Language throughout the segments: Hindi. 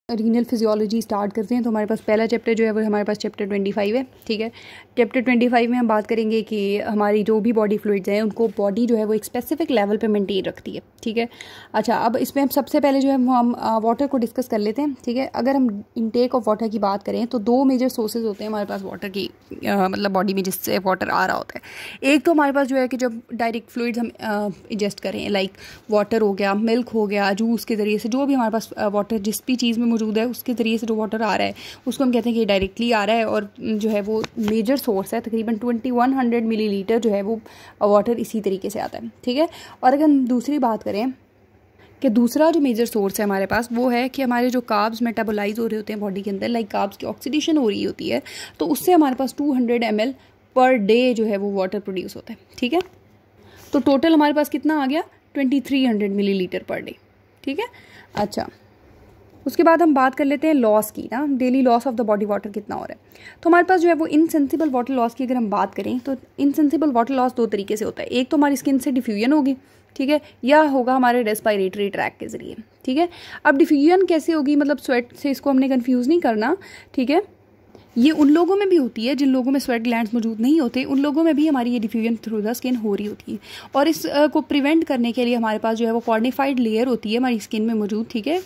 रीनल फिजियोलॉजी स्टार्ट करते हैं। तो हमारे पास पहला चैप्टर जो है वो हमारे पास चैप्टर 25 है, ठीक है। चैप्टर 25 में हम बात करेंगे कि हमारी जो भी बॉडी फ्लूइड्स हैं उनको बॉडी जो है वो एक स्पेसिफिक लेवल पे मेंटेन रखती है, ठीक है। अच्छा, अब इसमें हम सबसे पहले जो है हम वाटर को डिस्कस कर लेते हैं, ठीक है। अगर हम इनटेक ऑफ वाटर की बात करें तो दो मेजर सोर्सेज होते हैं हमारे पास वाटर की, मतलब बॉडी में जिससे वाटर आ रहा होता है। एक तो हमारे पास जो है कि जब डायरेक्ट फ्लूइड्स हम इंजेस्ट करें, लाइक वाटर हो गया, मिल्क हो गया, जूस के ज़रिए से जो भी हमारे पास वाटर जिस भी चीज़ में मौजूद है उसके ज़रिए से जो वाटर आ रहा है उसको हम कहते हैं कि डायरेक्टली आ रहा है, और जो है वो मेजर सोर्स है। तकरीबन 2100 मिलीलीटर जो है वो वाटर इसी तरीके से आता है, ठीक है। और अगर हम दूसरी बात करें कि दूसरा जो मेजर सोर्स है हमारे पास वो है कि हमारे जो कार्ब्स मेटाबोलाइज हो रहे होते हैं बॉडी के अंदर, लाइक कार्ब्स की ऑक्सीडेशन हो रही होती है, तो उससे हमारे पास 200 ml पर डे जो है वो वाटर प्रोड्यूस होता है, ठीक है। तो टोटल हमारे पास कितना आ गया, 2300 मिलीलीटर पर डे, ठीक है। अच्छा, उसके बाद हम बात कर लेते हैं लॉस की ना, daily loss of the body water कितना हो रहा है। तो हमारे पास जो है वो इनसेंसिबल वाटर लॉस की अगर हम बात करें तो इनसेंसिबल वाटर लॉस दो तरीके से होता है। एक तो हमारी स्किन से डिफ्यूजन होगी, ठीक है, या होगा हमारे रेस्पिरेटरी ट्रैक के ज़रिए, ठीक है। अब डिफ्यूजन कैसे होगी, मतलब स्वेट से, इसको हमने कन्फ्यूज़ नहीं करना, ठीक है। ये उन लोगों में भी होती है जिन लोगों में स्वेट ग्लैंड्स मौजूद नहीं होते, उन लोगों में भी हमारी ये डिफ्यूजन थ्रू द स्किन हो रही होती है। और इस को प्रिवेंट करने के लिए हमारे पास जो है वो कॉर्निफाइड लेयर होती है हमारी स्किन में मौजूद, ठीक है,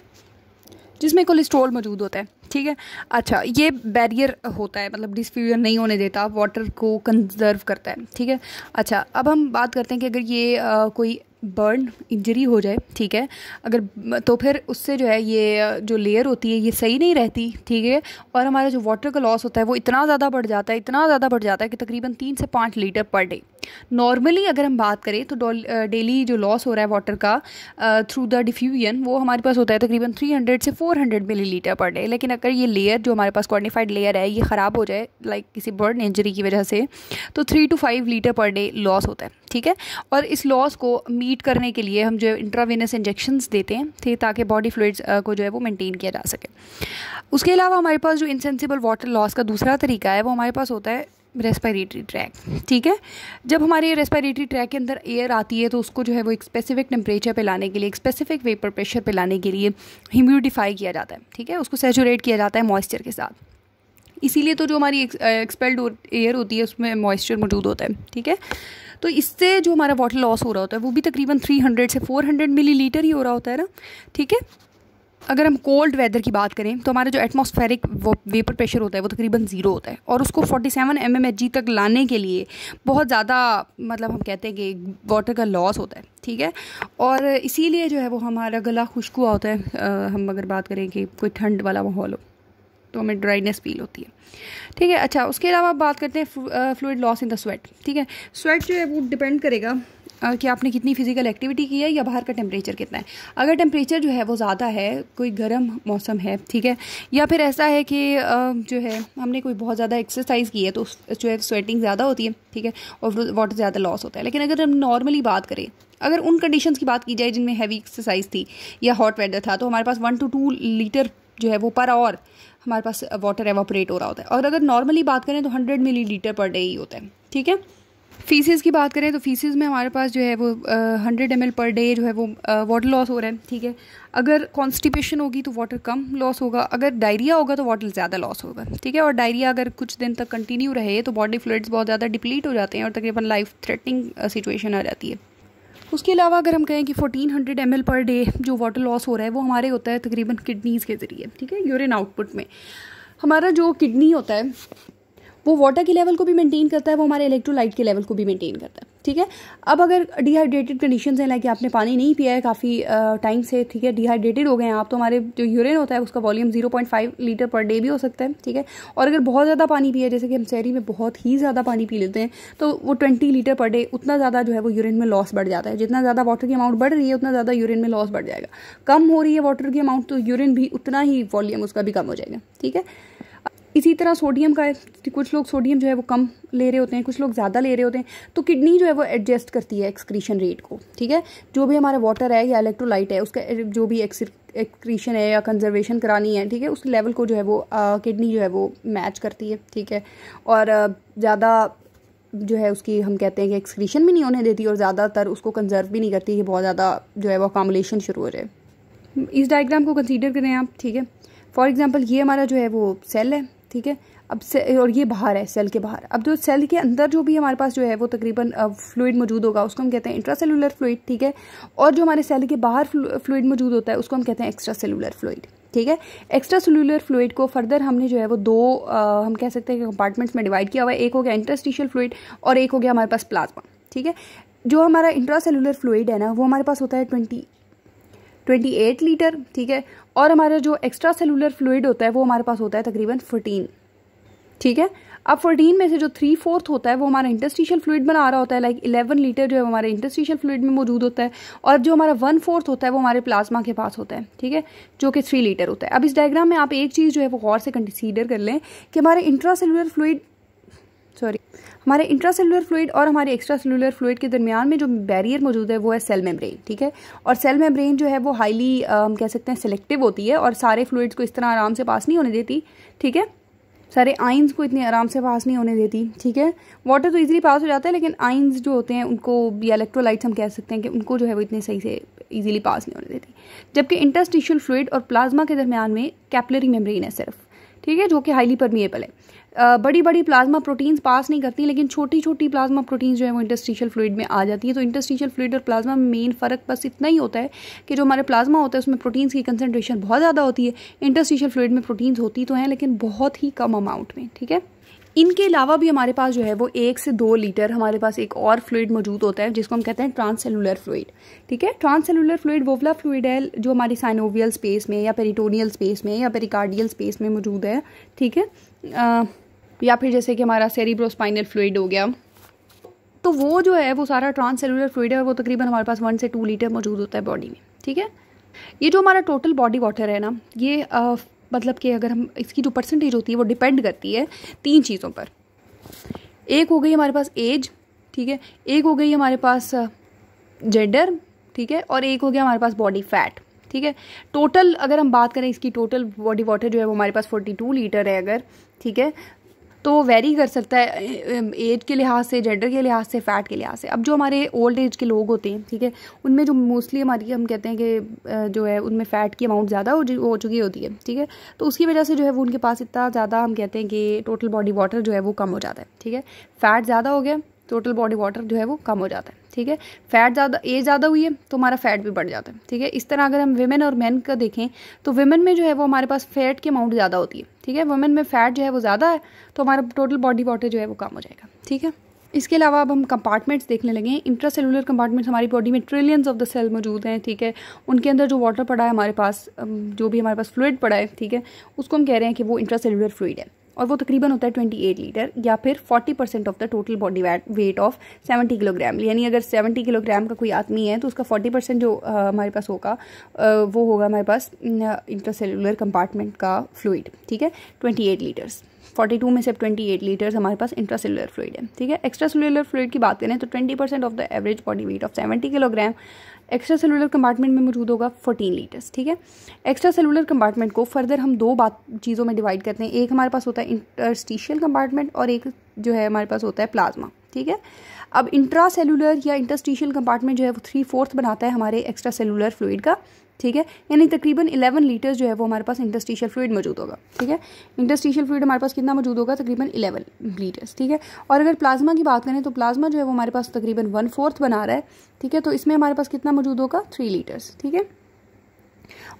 जिसमें कोलेस्ट्रॉल मौजूद होता है, ठीक है। अच्छा, ये बैरियर होता है, मतलब डिफ्यूजन नहीं होने देता, वाटर को कंजर्व करता है, ठीक है। अच्छा, अब हम बात करते हैं कि अगर ये कोई बर्न इंजरी हो जाए, ठीक है, अगर तो फिर उससे जो है ये जो लेयर होती है ये सही नहीं रहती, ठीक है। और हमारा जो वाटर का लॉस होता है वो इतना ज़्यादा बढ़ जाता है, इतना ज़्यादा बढ़ जाता है कि तकरीबन 3 से 5 लीटर पर डे। नॉर्मली अगर हम बात करें तो डेली जो लॉस हो रहा है वाटर का थ्रू द डिफ्यूजन वो हमारे पास होता है तकरीबन 300 से 400 मिलीलीटर पर डे। लेकिन अगर ये लेयर जो हमारे पास कॉर्निफाइड लेयर है ये ख़राब हो जाए, लाइक किसी बर्न इंजरी की वजह से, तो 3 to 5 litre per day loss होता है, ठीक है। और इस लॉस को मीट करने के लिए हम जो है इंट्रावेनस इंजेक्शंस देते हैं, ठीक, ताकि बॉडी फ्लूइड्स को जो है वो मेंटेन किया जा सके। उसके अलावा हमारे पास जो इनसेंसिबल वाटर लॉस का दूसरा तरीका है वो हमारे पास होता है रेस्पिरेटरी ट्रैक, ठीक है। जब हमारे रेस्पिरेटरी ट्रैक के अंदर एयर आती है तो उसको जो है वो एक स्पेसिफिक टेम्परेचर पे लाने के लिए, एक स्पेसिफिक वेपर प्रेशर पे लाने के लिए ह्यूमिडिफाई किया जाता है, ठीक है, उसको सैचुरेट किया जाता है मॉइस्चर के साथ। इसीलिए तो जो हमारी एक्सपेल्ड एयर होती है उसमें मॉइस्चर मौजूद होता है, ठीक है। तो इससे जो हमारा वाटर लॉस हो रहा होता है वो भी तकरीबन 300 से 400 मिलीलीटर ही हो रहा होता है ना, ठीक है। अगर हम कोल्ड वेदर की बात करें तो हमारा जो एटमॉस्फेरिक वेपर प्रेशर होता है वो तकरीबन 0 होता है, और उसको 47 mmHg तक लाने के लिए बहुत ज़्यादा, मतलब हम कहते हैं कि वाटर का लॉस होता है, ठीक है। और इसीलिए जो है वो हमारा गला खुश्क हुआ होता है। हम अगर बात करें कि कोई ठंड वाला माहौल हो तो हमें ड्राइनेस फील होती है, ठीक है। अच्छा, उसके अलावा बात करते हैं fluid loss in the sweat, ठीक है। स्वेट जो है वो डिपेंड करेगा कि आपने कितनी फिजिकल एक्टिविटी की है या बाहर का टेम्परेचर कितना है। अगर टेम्परेचर जो है वो ज़्यादा है, कोई गर्म मौसम है, ठीक है, या फिर ऐसा है कि जो है हमने कोई बहुत ज़्यादा एक्सरसाइज की है तो जो है स्वेटिंग ज़्यादा होती है, ठीक है, और वाटर ज़्यादा लॉस होता है। लेकिन अगर हम नॉर्मली बात करें, अगर उन कंडीशंस की बात की जाए जिनमें हैवी एक्सरसाइज थी या हॉट वेदर था, तो हमारे पास 1 to 2 लीटर जो है वो पर आवर हमारे पास वाटर एवापोरेट हो रहा होता है। और अगर नॉर्मली बात करें तो 100 मिलीलीटर पर डे ही होता है, ठीक है। फीसिस की बात करें तो फीसिस में हमारे पास जो है वो 100 ml पर डे जो है वो वाटर लॉस हो रहा है, ठीक है। अगर कॉन्स्टिपेशन होगी तो वाटर कम लॉस होगा, अगर डायरिया होगा तो वाटर ज़्यादा लॉस होगा, ठीक है। और डायरिया अगर कुछ दिन तक कंटिन्यू रहे तो बॉडी फ्लूइड्स बहुत ज़्यादा डिप्लीट हो जाते हैं और तकरीबन लाइफ थ्रेटनिंग सिचुएशन आ जाती है। उसके अलावा अगर हम कहें कि 1400 ml पर डे जो वाटर लॉस हो रहा है वो हमारे होता है तकरीबन किडनीज़ के ज़रिए, ठीक है। यूरिन आउटपुट में हमारा जो किडनी होता है वो वाटर के लेवल को भी मेंटेन करता है, वो हमारे इलेक्ट्रोलाइट के लेवल को भी मेंटेन करता है, ठीक है। अब अगर डिहाइड्रेटेड कंडीशंस हैं, लाइक आपने पानी नहीं पिया है काफ़ी टाइम से, ठीक है, डिहाइड्रेटेड हो गए हैं आप, तो हमारे जो यूरिन होता है उसका वॉल्यूम 0.5 लीटर पर डे भी हो सकता है, ठीक है। और अगर बहुत ज़्यादा पानी पिया, जैसे कि हम शहरी में बहुत ही ज़्यादा पानी पी लेते हैं, तो वो 20 लीटर पर डे, उतना ज़्यादा जो है वो यूरिन में लॉस बढ़ जाता है। जितना ज़्यादा वाटर की अमाउंट बढ़ रही है उतना ज़्यादा यूरिन में लॉस बढ़ जाएगा। कम हो रही है वाटर की अमाउंट तो यूरिन भी उतना ही वॉल्यूम उसका भी कम हो जाएगा, ठीक है। इसी तरह सोडियम का है, कुछ लोग सोडियम जो है वो कम ले रहे होते हैं, कुछ लोग ज़्यादा ले रहे होते हैं, तो किडनी जो है वो एडजस्ट करती है एक्सक्रीशन रेट को, ठीक है। जो भी हमारा वाटर है या इलेक्ट्रोलाइट है उसका जो भी एक्सक्रीशन है या कंजर्वेशन करानी है, ठीक है, उस लेवल को जो है वो किडनी जो है वो मैच करती है, ठीक है। और ज़्यादा जो है उसकी हम कहते हैं कि एक्सक्रीशन भी नहीं होने देती और ज़्यादातर उसको कंजर्व भी नहीं करती कि बहुत ज़्यादा जो है वो अकामुलेशन शुरू हो जाए। इस डायग्राम को कंसीडर करें आप, ठीक है। फॉर एग्जांपल ये हमारा जो है वो सेल है, ठीक है। अब और ये बाहर है, सेल के बाहर। अब जो सेल के अंदर जो भी हमारे पास जो है वो तकरीबन फ्लूइड मौजूद होगा उसको हम कहते हैं इंट्रासेलुलर फ्लूइड, ठीक है। और जो हमारे सेल के बाहर फ्लूइड मौजूद होता है उसको हम कहते हैं एक्स्ट्रा सेलुलर फ्लूइड, ठीक है। एक्स्ट्रा सेलुलर फ्लूइड को फर्दर हमने जो है वो दो हम कह सकते हैं कि कंपार्टमेंट्स में डिवाइड किया हुआ है। एक हो गया इंटरस्टिशियल फ्लूइड और एक हो गया हमारे पास प्लाज्मा, ठीक है। जो हमारा इंट्रासेलुलर फ्लूइड है ना वो हमारे पास होता है 28 लीटर, ठीक है। और हमारा जो एक्स्ट्रा सेलुलर फ्लूइड होता है वो हमारे पास होता है तकरीबन 14, ठीक है। अब 14 में से जो 3/4 होता है वो हमारा इंटरस्टिशियल फ्लूइड बना रहा होता है, लाइक 11 लीटर जो है हमारे इंटरस्टिशियल फ्लूइड में मौजूद होता है। और जो हमारा 1/4 होता है वो हमारे प्लाज्मा के पास होता है, ठीक है, जो कि 3 लीटर होता है। अब इस डायग्राम में आप एक चीज़ जो है वो गौर से कंसीडर कर लें कि हमारे इंट्रासेलुलर फ्लूइड और हमारे एक्स्ट्रा सेलुलर फ्लूइड के दरमियान में जो बैरियर मौजूद है वो है सेल मेम्ब्रेन, ठीक है। और सेल मेम्ब्रेन जो है वो हाईली हम कह सकते हैं सिलेक्टिव होती है और सारे फ्लूइड्स को इस तरह आराम से पास नहीं होने देती, ठीक है। सारे आइंस को इतने आराम से पास नहीं होने देती, ठीक है। वाटर तो इजीली पास हो जाता है लेकिन आइंस जो होते हैं उनको, या इलेक्ट्रोलाइट्स हम कह सकते हैं कि उनको जो है वो इतने सही से इजीली पास नहीं होने देती। जबकि इंटरस्टिशियल फ्लूइड और प्लाज्मा के दरमियान में कैपिलरी मेम्ब्रेन है सिर्फ, ठीक है, जो कि हाईली परमिएबल है। बड़ी बड़ी प्लाज्मा प्रोटीन्स पास नहीं करती लेकिन छोटी छोटी प्लाज्मा प्रोटीन्स जो है वो इंटरस्टिशियल फ्लूइड में आ जाती है। तो इंटरस्टिशियल फ्लूइड और प्लाज्मा में मेन फ़र्क बस इतना ही होता है कि जो हमारे प्लाज्मा होता है उसमें प्रोटीन्स की कंसंट्रेशन बहुत ज़्यादा होती है। इंटरस्टिशियल फ्लूइड में प्रोटीन्स होती तो हैं लेकिन बहुत ही कम अमाउंट में, ठीक है। इनके अलावा भी हमारे पास जो है वो 1 से 2 लीटर हमारे पास एक और फ्लूइड मौजूद होता है जिसको हम कहते हैं ट्रांससेलुलर फ्लूइड, ठीक है। ट्रांससेलुलर फ्लूइड वो वाला फ्लूइड है जो हमारी साइनोवियल स्पेस में या पेरिटोनियल स्पेस में या पेरिकार्डियल स्पेस में मौजूद है, ठीक है। या फिर जैसे कि हमारा सेरिब्रोस्पाइनल फ्लूइड हो गया, तो वो जो है वो सारा ट्रांससेलुलर फ्लूइड है और वो तकरीबन हमारे पास 1 से 2 लीटर मौजूद होता है बॉडी में, ठीक है। ये जो हमारा टोटल बॉडी वाटर है ना, ये मतलब कि अगर हम इसकी जो परसेंटेज होती है वो डिपेंड करती है 3 चीज़ों पर। एक हो गई हमारे पास एज, ठीक है, एक हो गई हमारे पास जेंडर, ठीक है, और एक हो गया हमारे पास बॉडी फैट, ठीक है। टोटल अगर हम बात करें इसकी टोटल बॉडी वाटर जो है वो हमारे पास 42 लीटर है अगर, ठीक है। तो वो वेरी कर सकता है एज के लिहाज से, जेंडर के लिहाज से, फ़ैट के लिहाज से। अब जो हमारे ओल्ड एज के लोग होते हैं, ठीक है, उनमें जो मोस्टली हमारी हम कहते हैं कि जो है उनमें फ़ैट की अमाउंट ज़्यादा हो चुकी होती है, ठीक है। तो उसकी वजह से जो है वो उनके पास इतना ज़्यादा हम कहते हैं कि टोटल बॉडी वाटर जो है वो कम हो जाता है, ठीक है। फ़ैट ज़्यादा हो गया, टोटल बॉडी वाटर जो है वो कम हो जाता है, ठीक है। फैट ज़्यादा, एज ज़्यादा हुई है तो हमारा फैट भी बढ़ जाता है, ठीक है। इस तरह अगर हम विमेन और मेन का देखें तो विमेन में जो है वो हमारे पास फैट की अमाउंट ज़्यादा होती है, ठीक है। वुमेन में फैट जो है वो ज़्यादा है तो हमारा टोटल बॉडी वाटर जो है वो कम हो जाएगा, ठीक है। इसके अलावा अब हम कंपार्टमेंट्स देखने लगे। इंट्रासेलुलर कंपार्टमेंट्स हमारी बॉडी में ट्रिलियंस ऑफ द सेल मौजूद हैं, ठीक है। उनके अंदर जो वाटर पड़ा है हमारे पास, जो भी हमारे पास फ्लूइड पड़ा है, ठीक है, उसको हम कह रहे हैं कि वो इंट्रासेलुलर फ्लूइड है और वो तकरीबन होता है 28 लीटर या फिर 40% of the total body weight of 70 kilogram. यानी अगर 70 किलोग्राम का कोई आदमी है तो उसका 40% जो हमारे पास होगा वो होगा हमारे पास इंट्रासेलुलर कंपार्टमेंट का फ्लूइड, ठीक है, 28 लीटर्स। 42 में से 28 लीटर्स हमारे पास इंट्रासेलुलर फ्लूइड है, ठीक है। एक्स्ट्रा सेलुलर फ्लूइड की बात करें तो 20% of the average body weight of 70 kilogram extra cellular compartment में मौजूद होगा 14 लीटर्स, ठीक है। एक्स्ट्रा सेलुलर कंपार्टमेंट को फर्दर हम दो चीज़ों में डिवाइड करते हैं। एक हमारे पास होता है इंटरस्टिशियल कंपार्टमेंट और एक जो है हमारे पास होता है प्लाज्मा, ठीक है। अब इंट्रा सेलुलर या इंटरस्टिशियल कंपार्टमेंट जो है वो 3/4 बनाता है हमारे एक्स्ट्रा सेलुलर फ्लूइड का, ठीक है। यानी तकरीबन 11 लीटर्स जो है वो हमारे पास इंटरस्टिशियल फ्लूइड मौजूद होगा, ठीक है। इंटरस्टिशियल फ्लूइड हमारे पास कितना मौजूद होगा? तकरीबन 11 लीटर्स, ठीक है। और अगर प्लाज्मा की बात करें तो प्लाज्मा जो है वो हमारे पास तकरीबन 1/4 बना रहा है, ठीक है। तो इसमें हमारे पास कितना मौजूद होगा? 3 लीटर्स, ठीक है।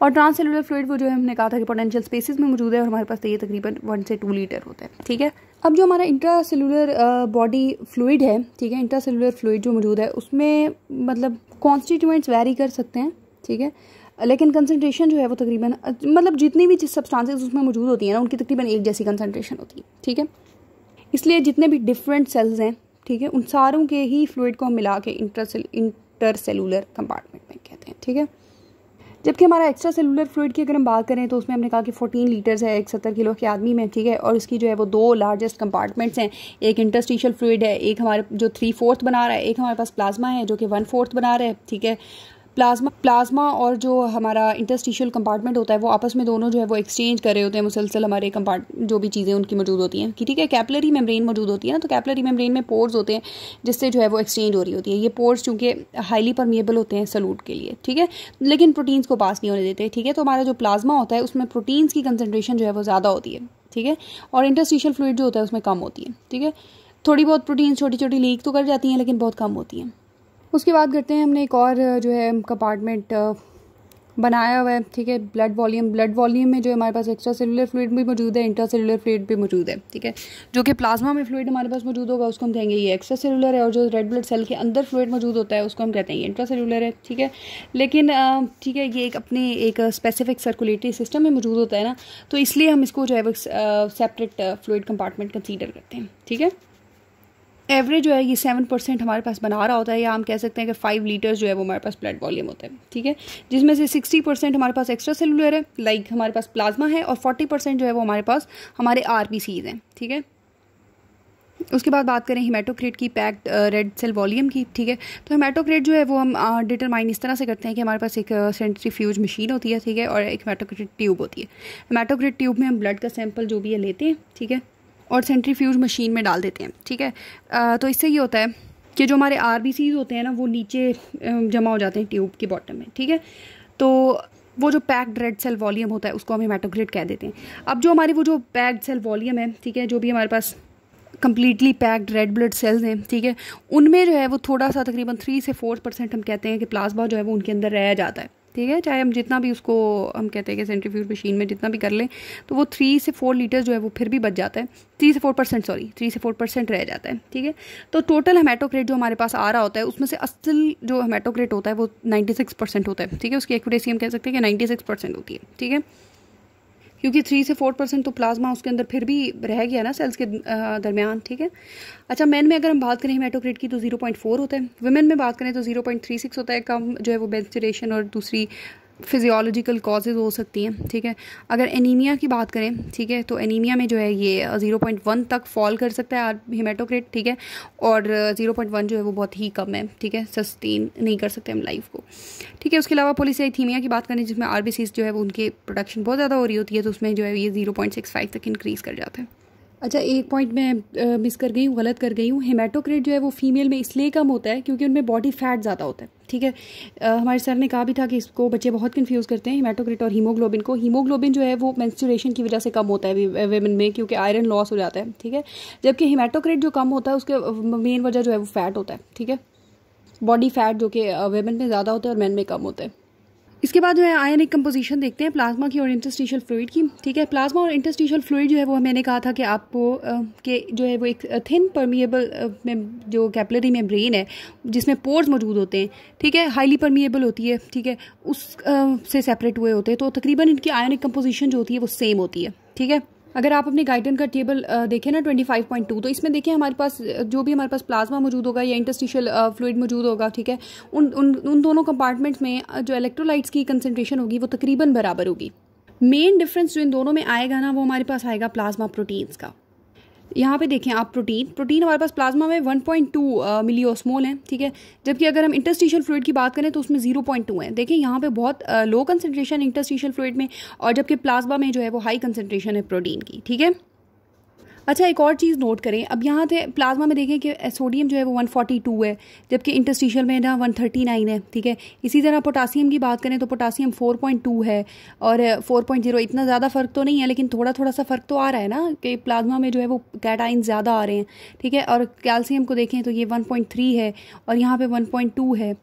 और ट्रांससेलुलर फ्लूइड वो जो है हमने कहा था कि पोटेंशियल स्पेसिस में मौजूद है और हमारे पास तो ये तकरीबन 1 से 2 लीटर होता है, ठीक है। अब जो हमारा इंट्रासेलुलर बॉडी फ्लूइड है, ठीक है, इंट्रासेलुलर फ्लूइड जो मौजूद है उसमें मतलब कॉन्स्टिट्यूएंट्स वेरी कर सकते हैं, ठीक है, लेकिन कंसंट्रेशन जो है वो तकरीबन मतलब जितनी भी सब्सटेंसेस उसमें मौजूद होती हैं ना उनकी तकरीबन एक जैसी कंसंट्रेशन होती है, ठीक है। इसलिए जितने भी डिफरेंट सेल्स हैं, ठीक है, उन सारों के ही फ्लूइड को हम मिला के इंटरसेलुलर कंपार्टमेंट में कहते हैं, ठीक है। जबकि हमारा एक्स्ट्रा सेलुलर फ्लूइड की अगर हम बात करें तो उसमें हमने कहा कि 14 लीटर्स है एक 70 किलो के आदमी में, ठीक है। और इसकी जो है वो 2 लार्जेस्ट कंपार्टमेंट्स हैं, एक इंटरस्टिशियल फ्लूइड है, एक हमारे जो 3/4 बना रहा है, एक हमारे पास प्लाज्मा है जो कि 1/4 बना रहा है, ठीक है। प्लाज्मा और जो हमारा इंटरस्टिशियल कंपार्टमेंट होता है वो आपस में दोनों जो है वो एक्सचेंज कर रहे होते हैं मुसलसल, हमारे जो भी चीज़ें उनकी मौजूद होती हैं कि ठीक है। कैपिलरी मेम्ब्रेन मौजूद होती है ना, तो कैपिलरी मेम्ब्रेन में पोर्स होते हैं जिससे जो है वो एक्सचेंज हो रही होती है। ये पोर्स चूँकि हाईली परमिएबल होते हैं सॉल्यूट के लिए, ठीक है, लेकिन प्रोटीन्स को पास नहीं होने देते, ठीक है। तो हमारा जो प्लाज्मा होता है उसमें प्रोटीन्स की कंसनट्रेशन जो है वो ज़्यादा होती है, ठीक है, और इंटरस्टिशियल फ्लूइड जो होता है उसमें कम होती है, ठीक है। थोड़ी बहुत प्रोटीन छोटी छोटी लीक तो कर जाती हैं लेकिन बहुत कम होती हैं। उसके बाद करते हैं, हमने एक और जो है कंपार्टमेंट बनाया हुआ है, ठीक है, ब्लड वॉल्यूम में जो हमारे पास एक्स्ट्रा सेलुलर फ्लूइड भी मौजूद है, इंट्रा सेलुलर फ्लूइड भी मौजूद है, ठीक है। जो कि प्लाज्मा में फ्लूइड हमारे पास मौजूद होगा उसको हम कहेंगे ये एक्स्ट्रा सेलुलर है, और जो रेड ब्लड सेल के अंदर फ्लूइड मौजूद होता है उसको हम कहते हैं ये इंट्रा सेलुलर है, ठीक है। लेकिन ठीक है, ये अपने एक स्पेसिफिक सर्कुलेटरी सिस्टम में मौजूद होता है ना, तो इसलिए हम इसको जो है वो सेपरेट फ्लूइड कंपार्टमेंट कंसीडर करते हैं, ठीक है। एवरेज जो है ये 7% हमारे पास बना रहा होता है, या हम कह सकते हैं कि 5 लीटर्स जो है वो हमारे पास ब्लड वॉल्यूम होता है, ठीक है, जिसमें से 60% हमारे पास एक्स्ट्रा सेलुलर है, लाइक हमारे पास प्लाज्मा है, और 40% जो है वो हमारे पास हमारे आरबीसीज हैं, ठीक है। उसके बाद बात करें हिमेटोक्रिट की, पैक्ड रेड सेल वॉल्यूम की, ठीक है। तो हिमेटोक्रिट जो है वो हम डिटरमाइन इस तरह से करते हैं कि हमारे पास एक सेंट्रीफ्यूज मशीन होती है, ठीक है, और एक हिमेटोक्रिट ट्यूब होती है। हिमेटोक्रिट ट्यूब में हम ब्लड का सैंपल जो भी है लेते हैं, ठीक है, और सेंट्रीफ्यूज मशीन में डाल देते हैं, ठीक है। तो इससे ये होता है कि जो हमारे आरबीसीज होते हैं ना वो नीचे जमा हो जाते हैं ट्यूब के बॉटम में, ठीक है। तो वो जो पैक्ड रेड सेल वॉल्यूम होता है उसको हम हिमेटोक्रिट कह देते हैं। अब जो हमारी वो जो पैक्ड सेल वॉल्यूम है, ठीक है, जो भी हमारे पास completely packed red blood cells हैं, ठीक है, उनमें जो है वो थोड़ा सा तकरीबन 3 से 4% हम कहते हैं कि प्लाज्मा जो है वो उनके अंदर रह जाता है, ठीक है। चाहे हम जितना भी उसको हम कहते हैं कि सेंट्रीफ्यूज मशीन में जितना भी कर लें तो वो 3 से 4 लीटर जो है वो फिर भी बच जाता है, 3 से 4% रह जाता है, ठीक है। तो टोटल हेमेटोक्रिट जो हमारे पास आ रहा होता है उसमें से असल जो हेमेटोक्रिट होता है वो 96% होता है, ठीक है। उसकी एक्यूरेसी हम कह सकते हैं कि 96% होती है, ठीक है, क्योंकि 3 से 4% तो प्लाज्मा उसके अंदर फिर भी रह गया ना सेल्स के दरमियान, ठीक है। अच्छा, मैन में अगर हम बात करें हेमेटोक्रिट की तो 0.4 होता है, वुमेन में बात करें तो 0.36 होता है। कम जो है वो मेंस्ट्रुएशन और दूसरी फिजियोलॉजिकल कॉजेज़ हो सकती हैं, ठीक है। अगर एनीमिया की बात करें, ठीक है, तो एनीमिया में जो है ये 0.1 तक फॉल कर सकता है हेमेटोक्रिट, ठीक है, और 0.1 जो है वो बहुत ही कम है, ठीक है, सस्टेन नहीं कर सकते हम लाइफ को, ठीक है। उसके अलावा पॉलीसाइथीमिया की बात करें जिसमें आरबीसीज जो है वो उनकी प्रोडक्शन बहुत ज़्यादा हो रही होती है, तो उसमें जो है ये 0.65 तक इंक्रीज़ कर जाता है। अच्छा, एक पॉइंट मैं मिस कर गई हूँ, गलत कर गई हूँ। हेमेटोक्रिट जो है वो फीमेल में इसलिए कम होता है क्योंकि उनमें बॉडी फैट ज़्यादा होता है, ठीक है। हमारे सर ने कहा भी था कि इसको बच्चे बहुत कंफ्यूज करते हैं हेमेटोक्रिट और हीमोग्लोबिन को। हीमोग्लोबिन जो है वो मेंस्ट्रुएशन की वजह से कम होता है वेमेन में, क्योंकि आयरन लॉस हो जाता है, ठीक है। जबकि हेमेटोक्रिट जो कम होता है उसके मेन वजह जो है वो फैट होता है, ठीक है, बॉडी फैट, जो कि वेमेन में ज़्यादा होता है और मैन में कम होता है। इसके बाद जो है आयनिक कंपोजिशन देखते हैं प्लाज्मा की और इंटरस्टिशियल फ्लूइड की, ठीक है। प्लाज्मा और इंटरस्टिशियल फ्लूइड जो है वो मैंने कहा था कि आपको कि जो है वो एक थिन परमिएबल में जो कैपिलरी मेम्ब्रेन है जिसमें पोर्स मौजूद होते हैं, ठीक है, हाईली परमिएबल होती है, ठीक है, उस से सेपरेट हुए होते हैं, तो तकरीबन इनकी आयनिक कंपोजिशन जो होती है वो सेम होती है, ठीक है। अगर आप अपने गाइडन का टेबल देखें ना 25.2, तो इसमें देखें हमारे पास जो भी हमारे पास प्लाज्मा मौजूद होगा या इंटरस्टिशियल फ्लूइड मौजूद होगा, ठीक है, उन दोनों कंपार्टमेंट्स में जो इलेक्ट्रोलाइट्स की कंसंट्रेशन होगी वो तकरीबन बराबर होगी। मेन डिफरेंस जो इन दोनों में आएगा ना वो हमारे पास आएगा प्लाज्मा प्रोटीन्स का। यहाँ पे देखें आप, प्रोटीन हमारे पास प्लाज्मा में 1.2 मिलियोस्मोल है, ठीक है, जबकि अगर हम इंटरस्टिशियल फ्लूइड की बात करें तो उसमें 0.2 है। देखिए यहाँ पे बहुत लो कंसंट्रेशन इंटरस्टिशियल फ्लूइड में, और जबकि प्लाज्मा में जो है वो हाई कंसंट्रेशन है प्रोटीन की, ठीक है। अच्छा, एक और चीज़ नोट करें, अब यहाँ से प्लाज्मा में देखें कि सोडियम जो है वो 142 है, जबकि इंटरस्टिशियल में ना 139 है, ठीक है। इसी तरह पोटासियम की बात करें तो पोटासियम 4.2 है और 4.0, इतना ज़्यादा फ़र्क तो नहीं है लेकिन थोड़ा थोड़ा सा फ़र्क तो आ रहा है ना कि प्लाज्मा में जो है वो कैटाइन ज़्यादा आ रहे हैं, ठीक है। और कैल्शियम को देखें तो ये 1.3 है और यहाँ पर 1.2 है,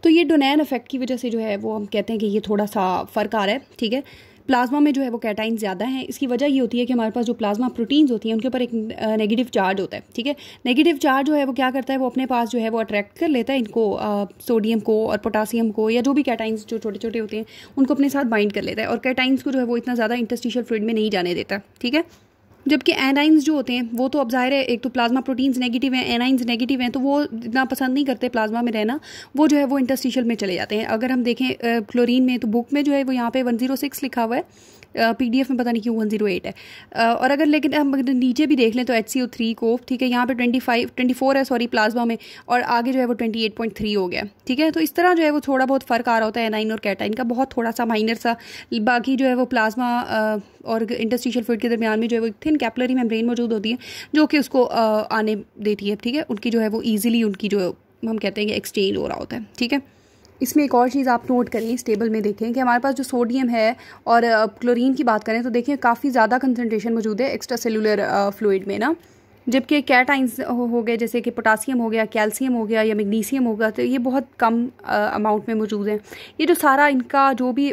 तो ये डोनेन इफेक्ट की वजह से जो है वो हम कहते हैं कि ये थोड़ा सा फ़र्क आ रहा है, ठीक है। प्लाज्मा में जो है वो कैटाइन ज़्यादा है। इसकी वजह ये होती है कि हमारे पास जो प्लाज्मा प्रोटीन्स होती हैं उनके ऊपर एक नेगेटिव चार्ज होता है, ठीक है। नेगेटिव चार्ज जो है वो क्या करता है, वो अपने पास जो है वो अट्रैक्ट कर लेता है इनको, सोडियम को और पोटासियम को, या जो भी कैटाइंस जो छोटे छोटे होते हैं उनको अपने साथ बाइंड कर लेता है, और कैटाइंस को जो है वो इतना ज़्यादा इंटरस्टिशियल फ्लूइड में नहीं जाने देता, ठीक है। जबकि एनाइंस जो होते हैं वो तो अब जाहिर है, एक तो प्लाज्मा प्रोटीन्स नेगेटिव हैं, एनाइंस नेगेटिव हैं, तो वो इतना पसंद नहीं करते प्लाज्मा में रहना, वो जो है वो इंटरस्टिशियल में चले जाते हैं। अगर हम देखें क्लोरीन में, तो बुक में जो है वो यहाँ पे 106 लिखा हुआ है PDF में पता नहीं क्यों 108 है। और अगर लेकिन हम अगर नीचे भी देख लें तो HCO3 को, ठीक है, यहाँ पे 24 है सॉरी प्लाज्मा में, और आगे जो है वो 28.3 हो गया, ठीक है। तो इस तरह जो है वो थोड़ा बहुत फ़र्क आ रहा होता है एनाइन और कैटाइन का, बहुत थोड़ा सा माइनर सा। बाकी जो है वो प्लाज्मा और इंटरस्टिशियल फ्लूइड के दरमियान में जो है वो एक थिन कैपिलरी मेम्ब्रेन मौजूद होती है जो कि उसको आने देती है, ठीक है। उनकी जो है वो ईजिली उनकी जो हम कहते हैं कि एक्सचेंज हो रहा होता है, ठीक है। इसमें एक और चीज़ आप नोट करें, इस टेबल में देखें कि हमारे पास जो सोडियम है और क्लोरीन की बात करें तो देखिए काफ़ी ज़्यादा कंसनट्रेशन मौजूद है एक्स्ट्रा सेलुलर फ्लूइड में ना, जबकि कैटाइंस हो गए जैसे कि पोटासियम हो गया, कैल्शियम हो गया या मैग्नीशियम हो गया, तो ये बहुत कम अमाउंट में मौजूद है। ये जो सारा इनका जो भी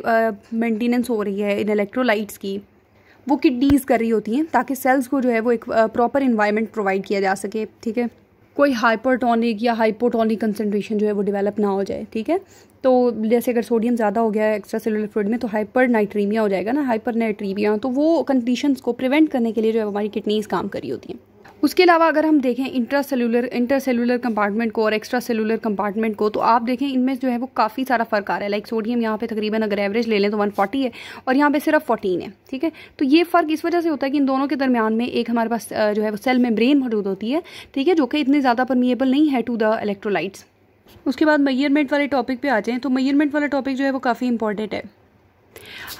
मेंटेनेंस हो रही है इन इलेक्ट्रोलाइट्स की, वो किडनीज कर रही होती हैं ताकि सेल्स को जो है वो एक प्रॉपर इन्वायरमेंट प्रोवाइड किया जा सके, ठीक है। कोई हाइपरटोनिक या हाइपोटोनिक कंसनट्रेशन जो है वो डेवलप ना हो जाए, ठीक है। तो जैसे अगर सोडियम ज़्यादा हो गया है एक्स्ट्रा सेलुलर फ्लूइड में तो हाइपर नाइट्रीमिया हो जाएगा ना, हाइपर नाइट्रीमिया, तो वो कंडीशंस को प्रिवेंट करने के लिए जो है हमारी किडनीज काम कर रही होती हैं। उसके अलावा अगर हम देखें इंटरसेलुलर कंपार्टमेंट को और एक्स्ट्रा सेलुलर कंपार्टमेंट को, तो आप देखें इनमें जो है वो काफ़ी सारा फ़र्क आ रहा है। लाइक सोडियम यहाँ पे तकरीबन अगर एवरेज ले लें तो 140 है और यहाँ पे सिर्फ 14 है, ठीक है। तो ये फ़र्क इस वजह से होता है कि इन दोनों के दरमियान में एक हमारे पास जो है वो सेल मेम्ब्रेन मौजूद होती है, ठीक है, जो कि इतनी ज़्यादा परमिएबल नहीं है टू द इलेक्ट्रोलाइट्स। उसके बाद मेजरमेंट वाले टॉपिक पे आ जाएँ तो मेजरमेंट वाला टॉपिक जो है वो काफ़ी इंपॉर्टेंट है।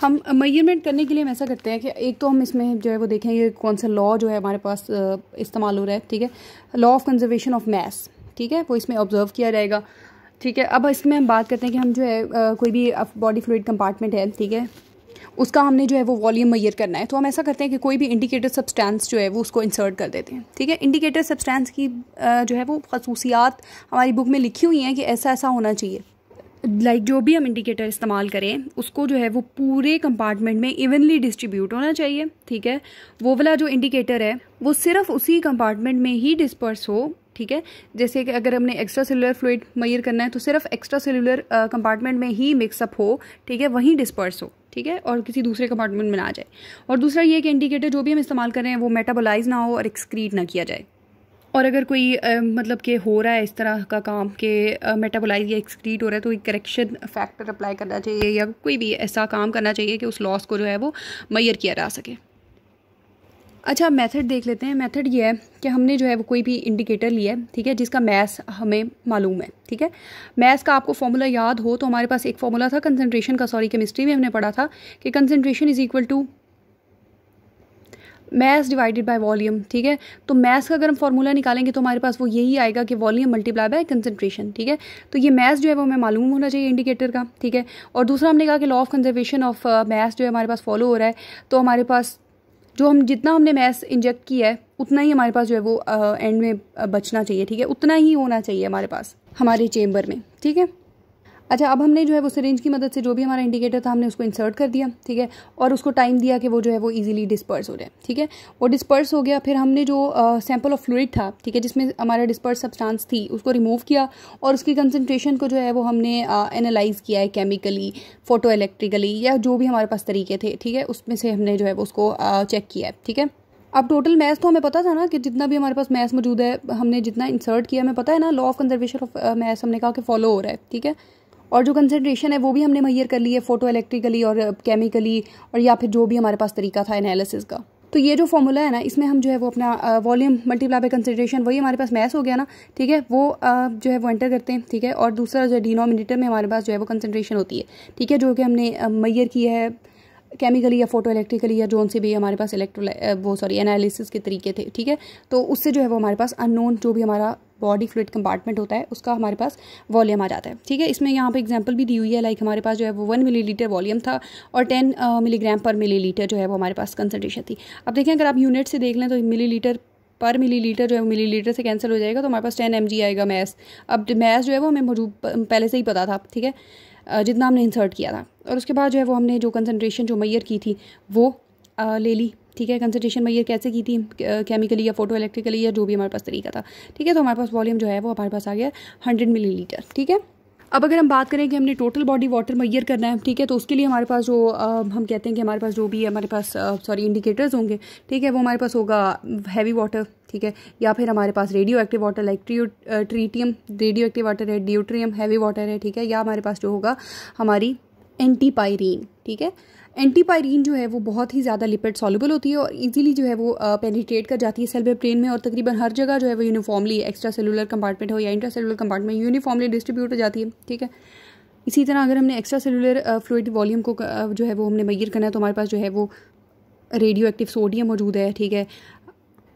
हम मेजरमेंट करने के लिए हम ऐसा करते हैं कि एक तो हम इसमें जो है वो देखें ये कौन सा लॉ जो है हमारे पास इस्तेमाल हो रहा है, ठीक है, law of conservation of mass, ठीक है, वो इसमें ऑब्जर्व किया जाएगा, ठीक है। अब इसमें हम बात करते हैं कि हम जो है कोई भी बॉडी फ्लूइड कंपार्टमेंट है, ठीक है, उसका हमने जो है वो वॉल्यूम मेजर करना है, तो हम ऐसा करते हैं कि कोई भी इंडिकेटर सब्सटेंस जो है वो उसको इंसर्ट कर देते हैं, ठीक है। इंडिकेटर सब्सटेंस की जो है वो खसूसियात हमारी बुक में लिखी हुई हैं कि ऐसा ऐसा होना चाहिए। लाइक जो भी हम इंडिकेटर इस्तेमाल करें उसको जो है वो पूरे कंपार्टमेंट में इवनली डिस्ट्रीब्यूट होना चाहिए, ठीक है। वो वाला जो इंडिकेटर है वो सिर्फ उसी कंपार्टमेंट में ही डिस्पर्स हो, ठीक है। जैसे कि अगर हमने एक्स्ट्रा सेलुलर फ्लूइड मेजर करना है तो सिर्फ एक्स्ट्रा सेलुलर कंपार्टमेंट में ही मिक्सअप हो, ठीक है, वहीं डिस्पर्स हो, ठीक है, और किसी दूसरे कंपार्टमेंट में ना जाए। और दूसरा ये कि इंडिकेटर जो भी हम इस्तेमाल कर रहे हैं वो मेटाबोलाइज ना हो और एक्सक्रीट ना किया जाए। और अगर कोई मतलब कि हो रहा है इस तरह का काम कि मेटाबोलाइज या एक्सक्रीट हो रहा है तो एक करेक्शन फैक्टर अप्लाई करना चाहिए या कोई भी ऐसा काम करना चाहिए कि उस लॉस को जो है वो मेजर किया जा सके। अच्छा, मेथड देख लेते हैं। मेथड ये है कि हमने जो है वो कोई भी इंडिकेटर लिया है, ठीक है, जिसका मैस हमें मालूम है, ठीक है। मैस का आपको फॉर्मूला याद हो तो हमारे पास एक फॉर्मूला था कंसनट्रेशन का, सॉरी केमिस्ट्री में हमने पढ़ा था कि concentration is equal to mass divided by volume, ठीक है। तो मैस का अगर हम फार्मूला निकालेंगे तो हमारे पास वो यही आएगा कि वॉल्यूम मल्टीप्लाई बाय कंसंट्रेशन, ठीक है। तो ये मैस जो है वो हमें मालूम होना चाहिए इंडिकेटर का, ठीक है। और दूसरा हमने कहा कि law of conservation of mass जो है हमारे पास फॉलो हो रहा है, तो हमारे पास जो हम जितना हमने मैस इंजेक्ट किया है उतना ही हमारे पास जो है वो एंड में बचना चाहिए, ठीक है, उतना ही होना चाहिए हमारे पास हमारे चेम्बर में, ठीक है। अच्छा, अब हमने जो है वो सिरिंज की मदद से जो भी हमारा इंडिकेटर था हमने उसको इंसर्ट कर दिया, ठीक है, और उसको टाइम दिया कि वो जो है वो इजीली डिस्पर्स हो जाए, ठीक है। वो डिस्पर्स हो गया, फिर हमने जो सैंपल ऑफ फ्लूइड था, ठीक है, जिसमें हमारा डिस्पर्स सब्सटेंस थी उसको रिमूव किया और उसकी कंसंट्रेशन को जो है वो हमने एनालाइज किया है केमिकली, फोटो इलेक्ट्रिकली या जो भी हमारे पास तरीके थे, ठीक है, उसमें से हमने जो है वो उसको चेक किया है, ठीक है। अब टोटल मैस तो हमें पता था ना कि जितना भी हमारे पास मैस मौजूद है हमने जितना इंसर्ट किया, हमें पता है ना law of conservation of mass हमने कहा कि फॉलो हो रहा है, ठीक है। और जो कंसंट्रेशन है वो भी हमने मेजर कर ली है फोटो इलेक्ट्रिकली और केमिकली और या फिर जो भी हमारे पास तरीका था एनालिसिस का। तो ये जो फॉर्मूला है ना इसमें हम जो है वो अपना वॉल्यूम मल्टीप्लाई बाय कंसंट्रेशन, वही हमारे पास मैस हो गया ना, ठीक है, वो जो है वो एंटर करते हैं, ठीक है। और दूसरा जो डिनोमिनेटर में हमारे पास जो है वो कंसंट्रेशन होती है, ठीक है, जो कि हमने मेजर की है केमिकली या फोटो इलेक्ट्रिकली या जोन से भी हमारे पास एनालिसिस के तरीके थे, ठीक है। तो उससे जो है वो हमारे पास अननोन जो भी हमारा बॉडी फ्लूइड कंपार्टमेंट होता है उसका हमारे पास वॉल्यूम आ जाता है, ठीक है। इसमें यहाँ पे एग्जांपल भी दी हुई है, लाइक हमारे पास जो है वो 1 मिलीलीटर वॉल्यूम था और 10 मिलीग्राम पर मिलीलीटर जो है वो हमारे पास कंसंट्रेशन थी। अब देखें अगर आप यूनिट से देख लें तो मिलीलीटर पर मिलीलीटर जो है मिलीलीटर से कैंसिल हो जाएगा, तो हमारे पास 10 mg आएगा मैस। अब मैस जो है वो हमें मौजूद पहले से ही पता था, ठीक है, जितना हमने इंसर्ट किया था। और उसके बाद जो है वो हमने जो कंसंट्रेशन जो मेजर की थी वो ले ली, ठीक है। कंसंट्रेशन मेजर कैसे की थी, केमिकली या फोटो इलेक्ट्रिकली या जो भी हमारे पास तरीका था, ठीक है। तो हमारे पास वॉल्यूम जो है वो हमारे पास आ गया 100 मिलीलीटर, ठीक है। अब अगर हम बात करें कि हमने टोटल बॉडी वाटर मेजर करना है, ठीक है, तो उसके लिए हमारे पास जो हम कहते हैं कि हमारे पास जो भी हमारे पास इंडिकेटर्स होंगे, ठीक है, वो हमारे पास होगा हैवी वाटर, ठीक है, या फिर हमारे पास radioactive water like tritium radioactive water है, ड्यूट्रियम हैवी वाटर है, ठीक है, या हमारे पास जो होगा हमारी एंटीपायरीन, ठीक है। एंटीपायरीन जो है वो बहुत ही ज़्यादा लिपिड सॉल्युबल होती है और इजीली जो है वो पेनिट्रेट कर जाती है सेल मेम्ब्रेन में और तकरीबन हर जगह जो है वो यूनिफॉर्मली एक्स्ट्रा सेलुलर कंपार्टमेंट हो या intra cellular compartment uniformly distribute हो जाती है, ठीक है। इसी तरह अगर हमने एक्स्ट्रा सेलुलर फ्लूइड वॉल्यूम को जो है वो हमने मेजर करना है तो हमारे पास जो है वो रेडियो एक्टिव सोडियम मौजूद है, ठीक है।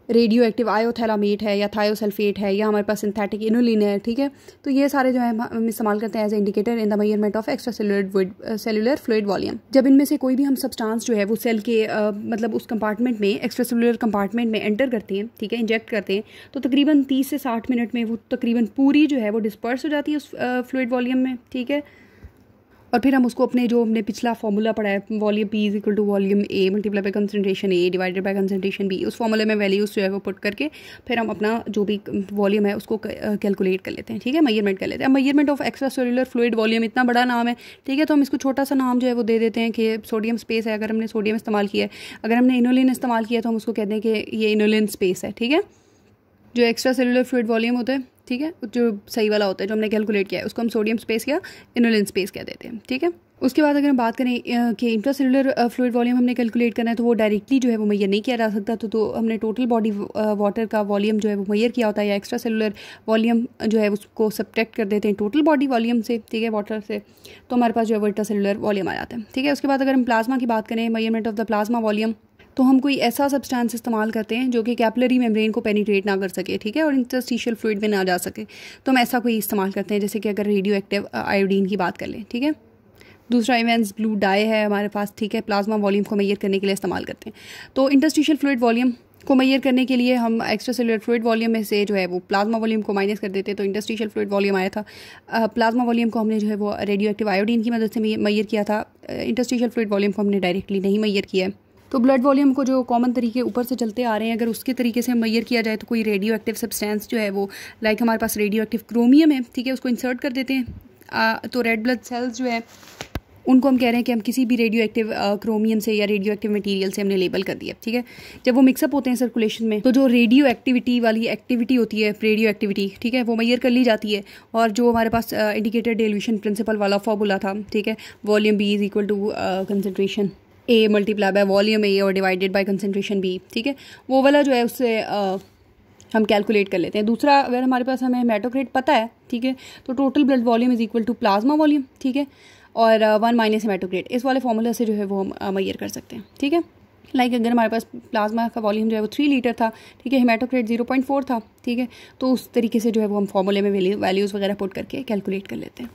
रेडियो एक्टिव आयोथैलामेट है या थायोसल्फेट है या हमारे पास सिंथेटिक इनोलिन है, ठीक है। तो ये सारे जो है हम इस्तेमाल करते हैं as indicator in the measurement of extracellular fluid volume. जब इनमें से कोई भी हम सब्सटेंस जो है वो सेल के मतलब उस कंपार्टमेंट में एक्स्ट्रा सेलुलर कंपार्टमेंट में एंटर करते हैं, ठीक है, इंजेक्ट करते हैं, तो तकरीबन 30 से 60 मिनट में वो तकरीबन पूरी जो है वो डिस्पर्स हो जाती है उस फ्लूइड वॉल्यूम में, ठीक है। और फिर हम उसको अपने जो हमने पिछला फॉर्मूला पढ़ा है volume P is equal to volume A multiply by concentration A divided by concentration B, उस फॉर्मूले में वैल्यूज जो है वो पुट करके फिर हम अपना जो भी वॉल्यूम है उसको कैलकुलेट कर लेते हैं, ठीक है, मेजरमेंट कर लेते हैं। Measurement of extracellular fluid volume इतना बड़ा नाम है, ठीक है, तो हम इसको छोटा सा नाम जो है वो दे देते हैं कि सोडियम स्पेस है। अगर हमने सोडियम इस्तेमाल किया है, अगर हमने इनोलिन इस्तेमाल किया तो हम उसको कहते हैं कि ये इनोलिन स्पेस है, ठीक है। जो एक्स्ट्रा सेलुलर फ्लूइड वॉल्यूम होता है, ठीक है, जो सही वाला होता है जो हमने कैलकुलेट किया है उसको हम सोडियम स्पेस या इनोलिन स्पेस कह देते हैं, ठीक है। उसके बाद अगर हम बात करें कि इंट्रासेलुलर फ्लूइड वॉल्यूम हमने कैलकुलेट करना है तो वो डायरेक्टली जो है वो मेजर नहीं किया जा सकता, तो हमने टोटल बॉडी वाटर का वॉल्यूम जो है वो मेजर किया होता है या एक्स्ट्रा सेलुलर वॉल्यूम जो है उसको सब्ट्रैक्ट कर देते हैं टोटल बॉडी वॉल्यूम से, ठीक है, वाटर से, तो हमारे पास जो है वो इंट्रासेलुलर वॉल्यूम आ जाता है, ठीक है। उसके बाद अगर हम प्लाज्मा की बात करें, measurement of the plasma volume, तो हम कोई ऐसा सब्सटेंस इस्तेमाल करते हैं जो कि कैपिलरी मेम्ब्रेन को पेनिट्रेट ना कर सके, ठीक है, और इंटरस्टिशियल फ्लूइड में ना जा सके, तो हम ऐसा कोई इस्तेमाल करते हैं, जैसे कि अगर रेडियो एक्टिव आयोडीन की बात कर लें, ठीक है। दूसरा इवेंस ब्लू डाई है हमारे पास, ठीक है, प्लाज्मा वॉल्यूम को मेजर करने के लिए इस्तेमाल करते हैं। तो इंटरस्टिशियल फ्लूइड वॉल्यूम को मेजर करने के लिए हम एक्स्ट्रा सेलुलर फ्लूइड वॉल्यूम में से जो है वो प्लाज्मा वॉल्यूम को माइनस कर देते हैं, तो इंटरस्टिशियल फ्लूइड वॉल्यूम आया था। प्लाज्मा वॉल्यूम को हमने जो है वो रेडियो एक्टिव आयोडीन की मदद से मेजर किया था, इंटरस्टिशियल फ्लूइड वॉल्यूम को हमने डायरेक्टली नहीं मेजर किया है। तो ब्लड वॉल्यूम को जो कॉमन तरीके ऊपर से चलते आ रहे हैं, अगर उसके तरीके से मेजर किया जाए तो कोई रेडियो एक्टिव सब्सटेंस जो है वो लाइक हमारे पास रेडियो एक्टिव क्रोमियम है, ठीक है, उसको इंसर्ट कर देते हैं, तो रेड ब्लड सेल्स जो है उनको हम कह रहे हैं कि हम किसी भी रेडियो एक्टिव क्रोमियम से या रेडियो एक्टिव मटेरियल से हमने लेबल कर दिया, ठीक है। जब वो मिक्सअप होते हैं सर्कुलेशन में तो जो रेडियो एक्टिविटी वाली एक्टिविटी होती है, रेडियो एक्टिविटी, ठीक है, वो मेजर कर ली जाती है, और जो हमारे पास इंडिकेटेड डिल्यूशन प्रिंसिपल वाला फॉर्मूला था, ठीक है, volume B is equal to concentration A multiply by volume A और डिवाइडेड बाय कंसनट्रेशन बी, ठीक है, वो वाला जो है उससे हम कैलकुलेट कर लेते हैं। दूसरा, अगर हमारे पास हमें हेमाटोक्रिट पता है, ठीक है, तो total blood volume is equal to plasma volume, ठीक है, और 1 माइनस हेमाटोक्रिट, इस वाले फॉर्मूला से जो है वो हम मेजर कर सकते हैं, ठीक है। लाइक अगर हमारे पास प्लाज्मा का वॉल्यूम जो है वो 3 लीटर था, ठीक है, हेमाटोक्रिट 0.4 था, ठीक है, तो उस तरीके से जो है वो हम फॉर्मूले में वैल्यूज़ वगैरह पुट करके कैलकुलेट कर लेते हैं।